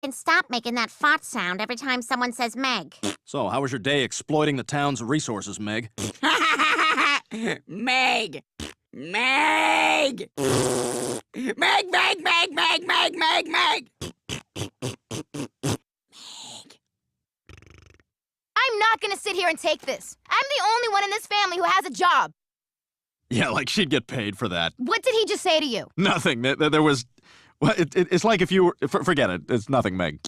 And stop making that fart sound every time someone says Meg. So, how was your day exploiting the town's resources, Meg? Meg! Meg! Meg, Meg, Meg, Meg, Meg, Meg, Meg! I'm not gonna sit here and take this. I'm the only one in this family who has a job. Yeah, like she'd get paid for that. What did he just say to you? Nothing. There was... Well, it's like if you were... Forget it. It's nothing, Meg.